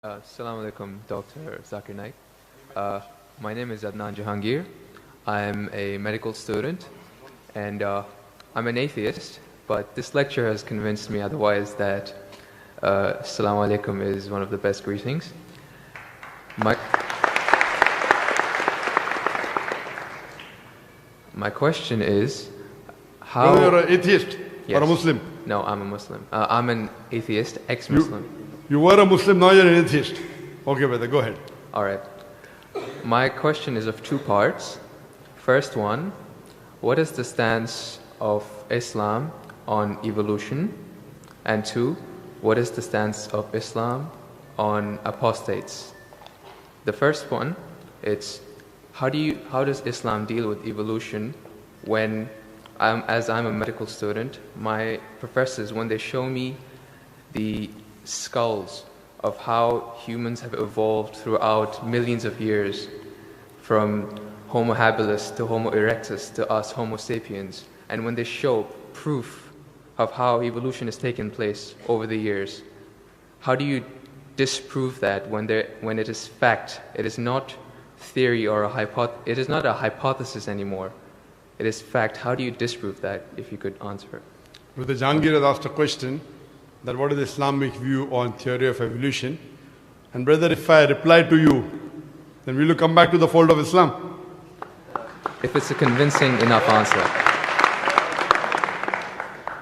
Assalamu'alaikum, Dr. Zakir Naik. My name is Adnan Jahangir. I'm a medical student and I'm an atheist, but this lecture has convinced me otherwise that Assalamu'alaikum is one of the best greetings. My question is, how... You're an atheist Yes. or a Muslim? No, I'm a Muslim. I'm an atheist, ex-Muslim. You were a Muslim, now you're an atheist. Okay, brother, go ahead. All right. My question is of two parts. First one, what is the stance of Islam on evolution? And two, what is the stance of Islam on apostates? The first one, it's how does Islam deal with evolution when, as I'm a medical student, my professors, when they show me the skulls of how humans have evolved throughout millions of years, from Homo habilis to Homo erectus to us Homo sapiens, and when they show proof of how evolution has taken place over the years, how do you disprove that when it is fact? It is not theory or it is not a hypothesis anymore. It is fact. How do you disprove that, if you could answer it? Brother Jahangir has asked a question that what is the Islamic view on theory of evolution? And brother, if I reply to you, then will you come back to the fold of Islam? If it's a convincing enough answer.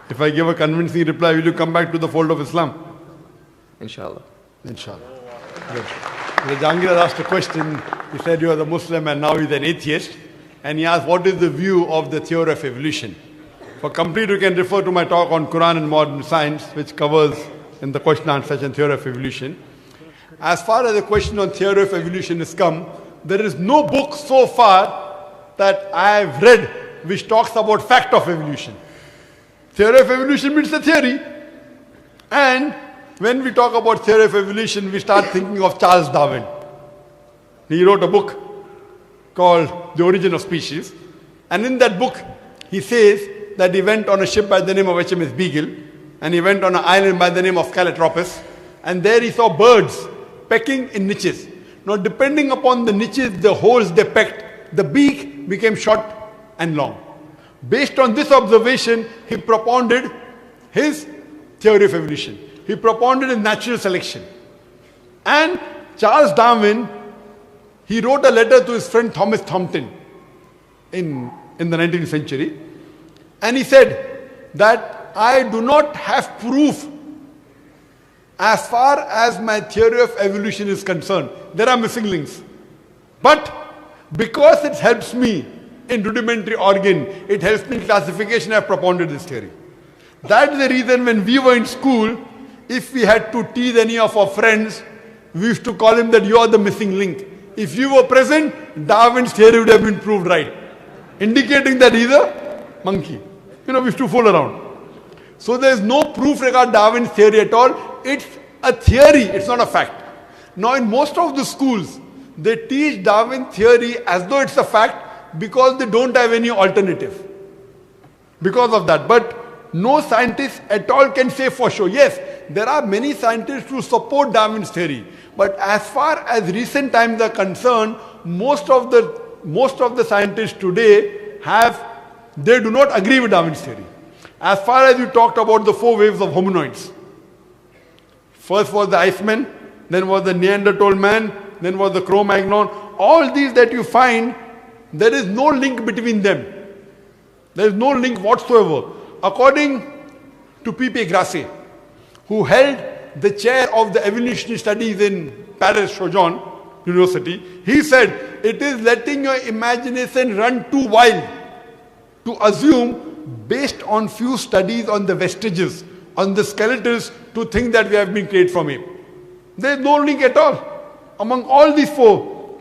If I give a convincing reply, will you come back to the fold of Islam? Inshallah. Inshallah. Good. Brother Jahangir has asked a question. He said you are a Muslim and now he's an atheist. And he asked, what is the view of the theory of evolution? For complete, you can refer to my talk on Quran and modern science, which covers in the question and answer session theory of evolution. As far as the question on theory of evolution is come, there is no book so far that I have read which talks about fact of evolution. Theory of evolution means the theory. And when we talk about theory of evolution, we start thinking of Charles Darwin. He wrote a book called The Origin of Species. And in that book, he says that he went on a ship by the name of HMS Beagle, and he went on an island by the name of Calotropis, and there he saw birds pecking in niches. Now, depending upon the niches, the holes they pecked, the beak became short and long. Based on this observation, he propounded his theory of evolution. He propounded his natural selection. And Charles Darwin, he wrote a letter to his friend Thomas Thompson in the 19th century. And he said that I do not have proof as far as my theory of evolution is concerned. There are missing links. But because it helps me in rudimentary organ, it helps me in classification, I have propounded this theory. That's the reason when we were in school, if we had to tease any of our friends, we used to call him that you are the missing link. If you were present, Darwin's theory would have been proved right, indicating that he's a monkey. We used to fool around. So there is no proof regarding Darwin's theory at all. It's a theory, it's not a fact. Now in most of the schools, they teach Darwin theory as though it's a fact because they don't have any alternative. Because of that. But no scientist at all can say for sure. Yes, there are many scientists who support Darwin's theory. But as far as recent times are concerned, most of the scientists today they do not agree with Darwin's theory. As far as you talked about the 4 waves of hominoids. First was the Iceman, then was the Neanderthal man, then was the Cro-Magnon. All these that you find, there is no link between them. There is no link whatsoever. According to P.P. Grassi, who held the chair of the evolutionary studies in Paris Sorbonne University, he said, it is letting your imagination run too wild to assume, based on few studies on the vestiges, on the skeletons, to think that we have been created from ape. There is no link at all among all these 4.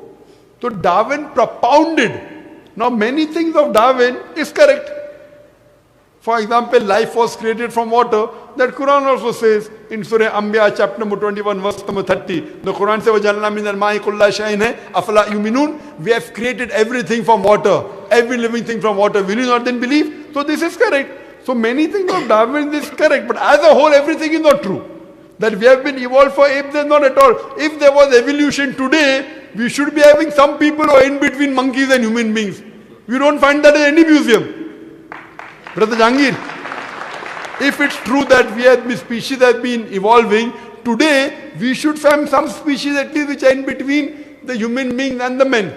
So Darwin propounded. Now many things of Darwin is correct. For example, life was created from water. That Quran also says in Surah Anbiya chapter number 21 verse number 30. The Quran says, وَجَعَلْنَا مِنَ الْمَاءِ كُلَّ شَيْءٍ أَفَلَا يُؤْمِنُونَ. We have created everything from water. Every living thing from water. Will you not then believe? So this is correct. So many things of Darwin is correct. But as a whole, everything is not true. That we have been evolved for apes, not at all. If there was evolution today, we should be having some people who are in between monkeys and human beings. You don't find that in any museum. Brother Jangir, if it's true that species have been evolving, today we should find some species at least which are in between the human beings and the men.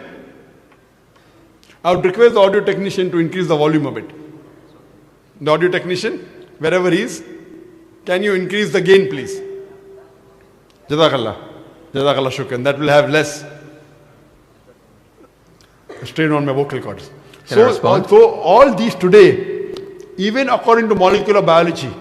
I would request the audio technician to increase the volume a bit. The audio technician, wherever he is, can you increase the gain, please? Jazakallah. Jazakallah shukran. That will have less strain on my vocal cords. So all these today, even according to molecular biology,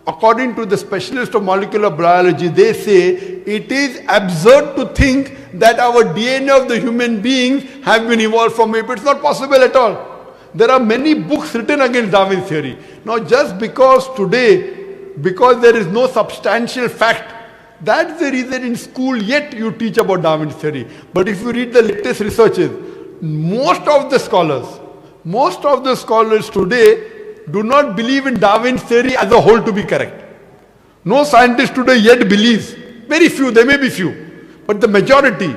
according to the specialist of molecular biology, they say it is absurd to think that our DNA of the human beings have been evolved from ape. It's not possible at all. There are many books written against Darwin's theory. Now just because today, because there is no substantial fact, that's the reason in school yet you teach about Darwin's theory. But if you read the latest researches, most of the scholars today do not believe in Darwin's theory as a whole to be correct. No scientist today yet believes. Very few, there may be few. But the majority,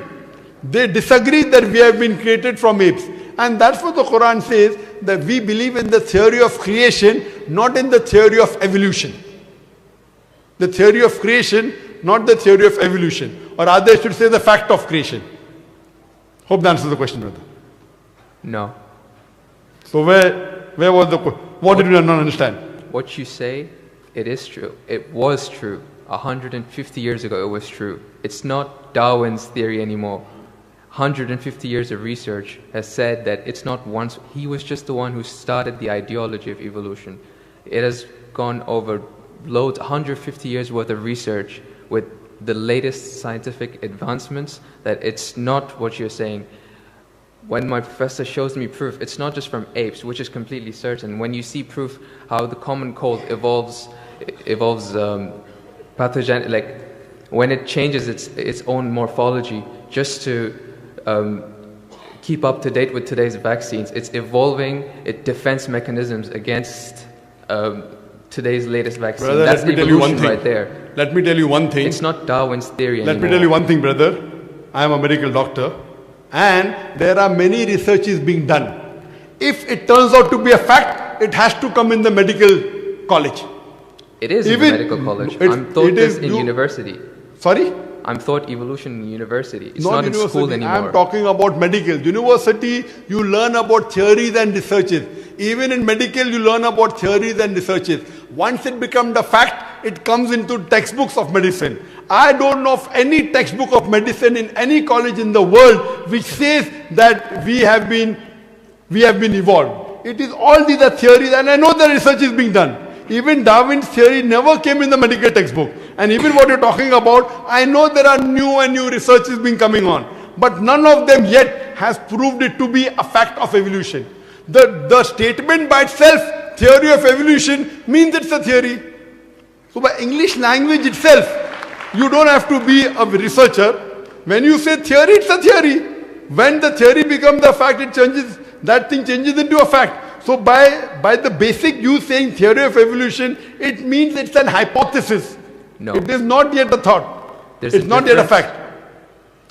they disagree that we have been created from apes. And that's what the Quran says, that we believe in the theory of creation, not in the theory of evolution. The theory of creation, not the theory of evolution. Or rather, I should say the fact of creation. Hope that answers the question, brother. No. So where was the question? What did you not understand? What you say, it is true. It was true. 150 years ago, it was true. It's not Darwin's theory anymore. 150 years of research has said that it's not once. He was just the one who started the ideology of evolution. It has gone over loads, 150 years worth of research with the latest scientific advancements, that it's not what you're saying. When my professor shows me proof, it's not just from apes, which is completely certain. When you see proof how the common cold evolves pathogen, like when it changes its own morphology just to keep up to date with today's vaccines, it's evolving its defense mechanisms against today's latest vaccine. Brother, that's let me tell you one thing. Right there. Let me tell you one thing. It's not Darwin's theory anymore. Let me tell you one thing, brother. I am a medical doctor. And there are many researches being done. If it turns out to be a fact, it has to come in the medical college. It is in the medical college. I'm taught this in university. Sorry? I'm taught evolution in university. It's not in school anymore. I'm talking about medical. University, you learn about theories and researches. Even in medical, you learn about theories and researches. Once it becomes the fact, it comes into textbooks of medicine. I don't know of any textbook of medicine in any college in the world which says that we have been evolved. It is all these are theories, and I know the research is being done. Even Darwin's theory never came in the medical textbook. And even what you're talking about, I know there are new and new researches being coming on. But none of them yet has proved it to be a fact of evolution. The statement by itself, theory of evolution, means it's a theory. So by English language itself, you don't have to be a researcher. When you say theory, it's a theory. When the theory becomes a fact, it changes. That thing changes into a fact. So by the basic you saying theory of evolution, it means it's an hypothesis. No. It is not yet a thought. It's not yet a fact.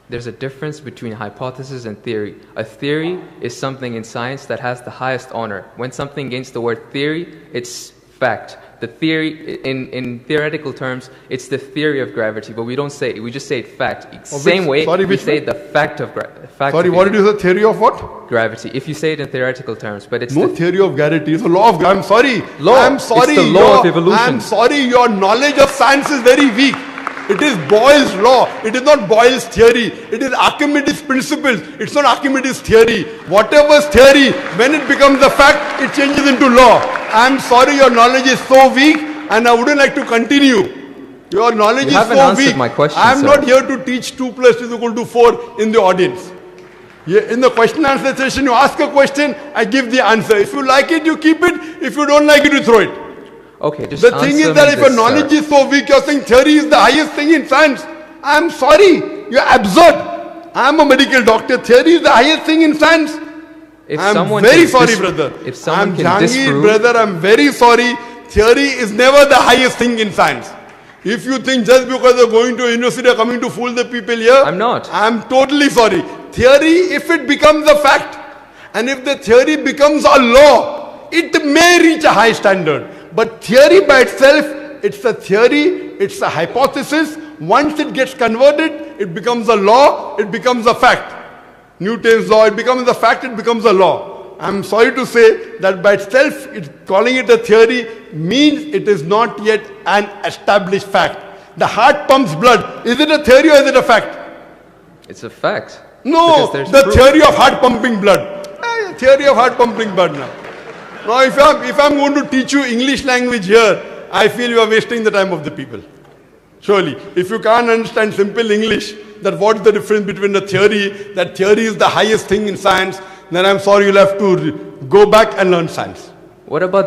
There's a difference between hypothesis and theory. A theory is something in science that has the highest honor. When something gains the word theory, it's fact. The theory, in theoretical terms, it's the theory of gravity, but we don't say it, we just say it fact. Same way, we say the fact of gravity. Sorry, what did you say? Theory of what? Gravity. If you say it in theoretical terms, but it's no theory of gravity. It's a law of gravity. I'm sorry. I'm sorry. It's the law of evolution. I'm sorry. Your knowledge of science is very weak. It is Boyle's law. It is not Boyle's theory. It is Archimedes' principles. It's not Archimedes' theory. Whatever's theory, when it becomes a fact, it changes into law. I'm sorry, your knowledge is so weak, and I wouldn't like to continue. Your knowledge is so weak. My question, I'm not here to teach 2 + 2 = 4 in the audience. In the question answer session, you ask a question, I give the answer. If you like it, you keep it. If you don't like it, you throw it. Okay, just the thing is that if your knowledge is so weak, you're saying theory is the highest thing in science. I'm sorry, you're absurd. I'm a medical doctor. Theory is the highest thing in science. I'm very sorry, brother. I'm Jangir, brother. I'm very sorry. Theory is never the highest thing in science. If you think just because they're going to university, they're coming to fool the people here. I'm not. I'm totally sorry. Theory, if it becomes a fact, and if the theory becomes a law, it may reach a high standard. But theory by itself, it's a theory, it's a hypothesis. Once it gets converted, it becomes a law, it becomes a fact. Newton's law, it becomes a fact, it becomes a law. I'm sorry to say that by itself, calling it a theory means it is not yet an established fact. The heart pumps blood. Is it a theory or is it a fact? It's a fact. No, the proof. Theory of heart pumping blood. Theory of heart pumping blood now. Now if I'm going to teach you English language here, I feel you are wasting the time of the people. Surely, if you can't understand simple English, that what's the difference between a theory, that theory is the highest thing in science, then I'm sorry, you'll have to go back and learn science. What about